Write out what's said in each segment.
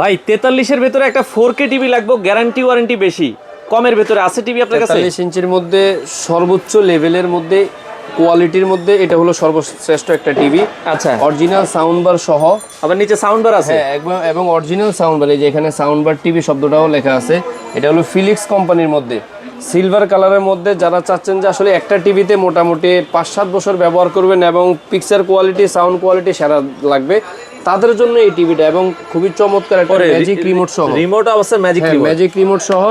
ভাই 43 এর ভেতরে একটা 4K টিভি লাগবে, গ্যারান্টি ওয়ারেন্টি বেশি, কমের ভেতরে আছে টিভি আপনার কাছে? 43 ইঞ্চির মধ্যে সর্বোচ্চ লেভেলের মধ্যে কোয়ালিটির মধ্যে এটা হলো সর্বশ্রেষ্ঠ একটা টিভি। আচ্ছা, অরিজিনাল সাউন্ড বার সহ, আবার নিচে সাউন্ড বার আছে। হ্যাঁ একদম, এবং অরিজিনাল সাউন্ড বার, এই যে এখানে সাউন্ড বার টিভি শব্দটাও লেখা আছে। এটা হলো ফিলিক্স কোম্পানির মধ্যে সিলভার কালারের মধ্যে। যারা চাচ্ছেন যে আসলে একটা টিভিতে মোটামুটি 5-7 বছর ব্যবহার করবেন এবং পিকচার কোয়ালিটি সাউন্ড কোয়ালিটি সেরা লাগবে, তাদের জন্য এই টিভিটা। এবং খুবই চমৎকার একটা ম্যাজিক রিমোট সহ, রিমোট অবশ্যই ম্যাজিক রিমোট সহ।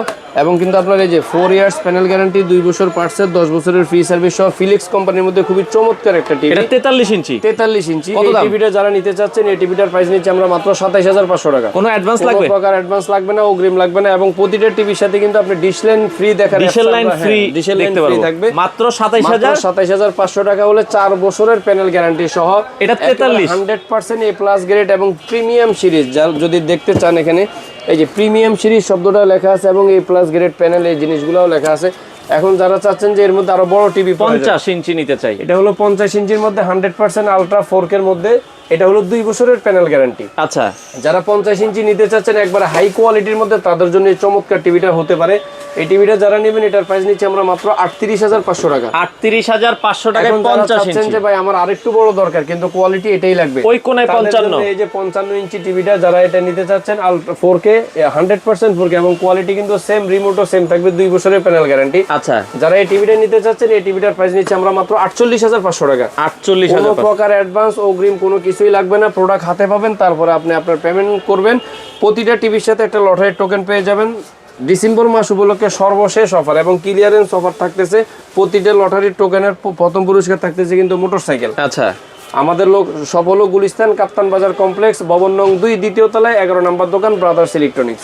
এবং কিন্তু আপনার এই যে 4 ইয়ার্স প্যানেল গ্যারান্টি, 2 বছর পার্টসের, 10 বছরের ফ্রি সার্ভিস সহ ফিলিক্স কোম্পানির মধ্যে খুবই চমৎকার একটা টিভি। এটা 43 ইঞ্চি। 43 ইঞ্চি এই টিভিটা যারা নিতে চাচ্ছেন, এই টিভিটার প্রাইস নিচ্ছি আমরা মাত্র 27500 টাকা। কোনো অ্যাডভান্স লাগবে? কোনো প্রকার অ্যাডভান্স লাগবে না, অগ্রিম লাগবে না। এবং প্রতিটা টিভির সাথে কিন্তু আপনি ডিশ লাইন ফ্রি দেখার, ডিশ লাইন ফ্রি দেখতে পারবো থাকবে। মাত্র 27500 টাকা হলে 4 বছরের প্যানেল গ্যারান্টি সহ। এটা 43 100% এ প্লাস গ্রেড এবং প্রিমিয়াম সিরিজ। যা যদি দেখতে চান, এখানে এই যে প্রিমিয়াম সিরিজ শব্দটা লেখা আছে এবং এই প্লাস গ্রেড প্যানেল এই জিনিসগুলোও লেখা আছে। এখন যারা চাচ্ছেন যে এর মধ্যে আরো বড় টিভি 50 ইঞ্চি নিতে চাই, এটা হলো 50 ইঞ্চির মধ্যে 100% আলট্রা 4K এর মধ্যে, এটা হলো 2 বছরের প্যানেল গ্যারান্টি। আচ্ছা, যারা 50 ইঞ্চি নিতে চাচ্ছেন একবার হাই কোয়ালিটির মধ্যে, তাদের জন্য এই চমৎকার টিভিটা হতে পারে। এই টিভিটা যারা নেবেন, এটার প্রাইস নিচ্ছি আমরা মাত্র 38500 টাকা। 38500 টাকায় 50 ইঞ্চি। যে ভাই আমার আরেকটু বড় দরকার কিন্তু কোয়ালিটি এটাই লাগবে, ওই কোণায় 55, এই যে 55 ইঞ্চি টিভিটা যারা এটা নিতে চাচ্ছেন, আলট্রা 4K 100% 4K এবং কোয়ালিটি কিন্তু সেম, রিমোটও সেম থাকবে, 2 বছরের প্যানেল গ্যারান্টি। আচ্ছা, যারা এই টিভিটা নিতে চাচ্ছেন, এই টিভিটার প্রাইস নিচ্ছি আমরা মাত্র 48500 টাকা। 48000। কোনো প্রকার অ্যাডভান্স অগ্রিম কোনো কিছুই লাগবে না, প্রোডাক্ট হাতে পাবেন, তারপরে আপনি আপনার পেমেন্ট করবেন। প্রতিটা টিভির সাথে একটা লটারি টোকেন পেয়ে যাবেন। ডিসেম্বর মাস উপলক্ষে সর্বশেষ অফার এবং ক্লিয়ারেন্স অফার থাকতেছে। প্রতিটা লটারি টোকেনের প্রথম পুরস্কার থাকতেছে কিন্তু মোটরসাইকেল। আচ্ছা, আমাদের সব হলো গুলিস্তান কাপ্তান বাজার কমপ্লেক্স, ভবন নং 2, দ্বিতীয় তলায়, 11 নম্বর দোকান, ব্রাদার্স ইলেকট্রনিক্স।